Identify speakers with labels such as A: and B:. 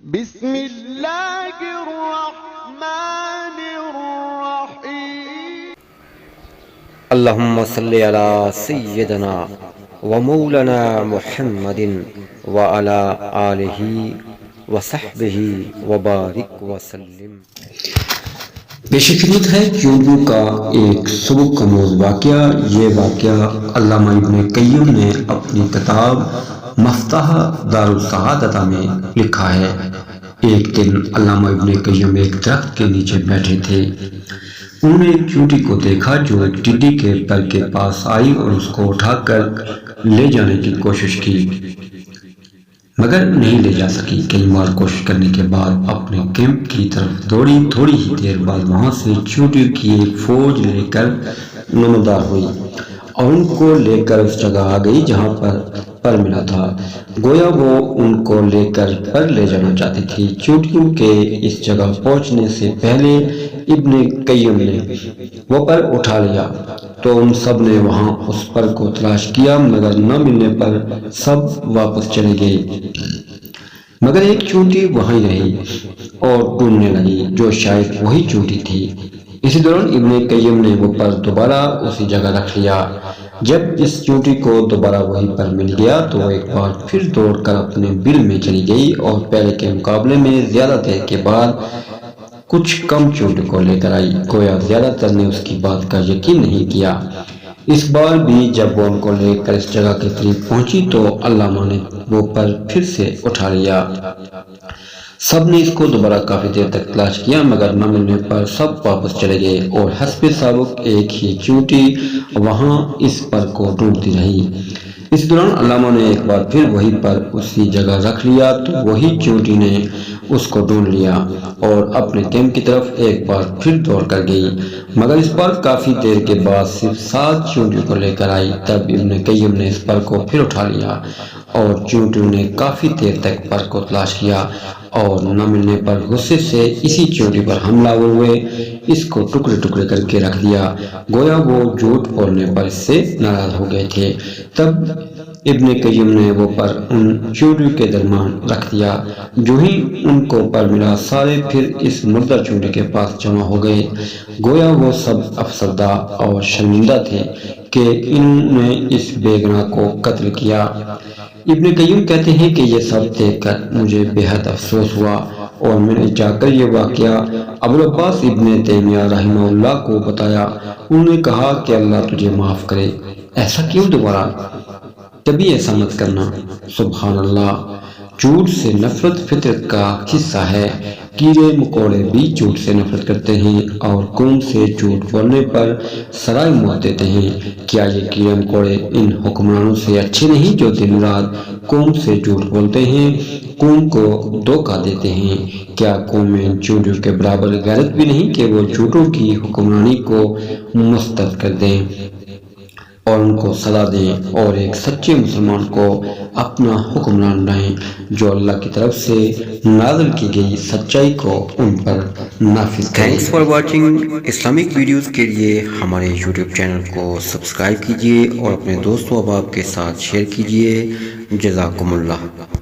A: بسم اللہ الرحمن الرحیم
B: اللہم صلی علی سیدنا و مولانا محمد وعلی آلہ وصحبہ وبارک وسلم۔ پیش خدمت ہے چونٹیوں کا ایک سبق آموز واقعہ۔ یہ واقعہ علامہ ابن قیم نے اپنی کتاب مفتاح دار السعادہ میں لکھا ہے۔ ایک دن علامہ ابن قیم ایک درخت کے نیچے بیٹھے تھے۔ انہوں نے ایک چونٹی کو دیکھا جو ایک ٹڈی کے پر کے پاس آئی اور اس کو اٹھا کر لے جانے کی کوشش کی، مگر نہیں لے جا سکی۔ کئی بار کوشش کرنے کے بعد اپنے کیمپ کی طرف دوڑی۔ تھوڑی ہی دیر بعد وہاں سے چونٹیوں کی ایک فوج لے کر نمودار ہوئی اور ان کو لے کر اس جگہ آ گئی جہاں پر ملا تھا۔ گویا وہ ان کو لے کر پر لے جانا چاہتی تھی۔ چونٹیوں کے اس جگہ پہنچنے سے پہلے ابن قیم نے وہ پر اٹھا لیا تو ان سب نے وہاں اس پر کو تلاش کیا، مگر نہ ملنے پر سب واپس چلے گئے، مگر ایک چونٹی وہیں رہی اور ڈھونڈنے لگی جو شاید وہی چونٹی تھی۔ اسی دوران ابن قیم نے وہ پر دوبارہ اسی جگہ رکھ لیا۔ جب اس چونٹی کو دوبارہ وہی پر مل گیا تو وہ ایک بار پھر دوڑ کر اپنے بل میں چلی گئی اور پہلے کے مقابلے میں زیادہ دیر کے بعد کچھ کم چونٹی کو لے کر آئی۔ گویا زیادہ تر نے اس کی بات کا یقین نہیں کیا۔ اس بار بھی جب وہ ان کو لے کر اس جگہ کے قریب پہنچی تو علامہ نے وہ پر پھر سے اٹھا لیا۔ سب نے اس کو دوبارہ کافی دیر تک تلاش کیا، مگر نہ ملنے پر سب واپس چلے گئے اور حسب سابق ایک ہی چونٹی وہاں اس پر کو ڈھونڈتی رہی۔ اس دوران علامہ نے ایک بار پھر وہی پر اسی جگہ رکھ لیا تو وہی چونٹی نے اس کو ڈھونڈ لیا اور اپنے کیمپ کی طرف ایک بار پھر دوڑ کر گئی، مگر اس بار کافی دیر کے بعد صرف 7 چونٹیوں کو لے کر آئی۔ تب ابن قیم نے اس پر کو پھر اٹھا لیا اور چونٹیوں نے کافی دیر تک پر کو تلاش کیا اور نہ ملنے پر غصے سے اسی چونٹی پر حملہ ہوئے اس کو ٹکڑے ٹکڑے کر کے رکھ دیا۔ گویا وہ جھوٹ بولنے پر اس سے ناراض ہو گئے تھے۔ تب ابن قیم نے وہ پر ان چونٹیوں کے درمیان رکھ دیا۔ جو ہی ان کو پر ملا سارے پھر اس مردہ چونٹی کے پاس جمع ہو گئے۔ گویا وہ سب افسردہ اور شرمندہ تھے کہ انہوں نے اس بے گناہ کو قتل کیا۔ ابن قیم کہتے ہیں کہ یہ سب دیکھ کر مجھے بے حد افسوس ہوا اور میں نے جا کر یہ واقعہ ابوالعباس ابن تیمیہ رحمہ اللہ کو بتایا۔ انہوں نے کہا کہ اللہ تجھے معاف کرے، ایسا کیوں دوبارہ کبھی ایسا مت کرنا۔ سبحان اللہ، جھوٹ سے نفرت فطرت کا حصہ ہے۔ کیڑے مکوڑے بھی جھوٹ سے نفرت کرتے ہیں اور قوم سے جھوٹ بولنے پر سرائے موت دیتے ہیں۔ کیا یہ کیڑے مکوڑے ان حکمرانوں سے اچھے نہیں جو دن رات قوم سے جھوٹ بولتے ہیں، قوم کو دھوکہ دیتے ہیں؟ کیا قوم میں چونٹیوں کے برابر غیرت بھی نہیں کہ وہ جھوٹوں کی حکمرانی کو مسترد کر دیں اور ان کو سزا دیں اور ایک سچے مسلمان کو اپنا حکمران بنائیں جو اللہ کی طرف سے نازل کی گئی سچائی کو ان پر نافذ کرے۔ Thanks for watching. Islamic videos کے لیے ہمارے یوٹیوب چینل کو سبسکرائب کیجیے اور اپنے دوستوں و احباب کے ساتھ شیئر کیجیے۔ جزاکم اللہ۔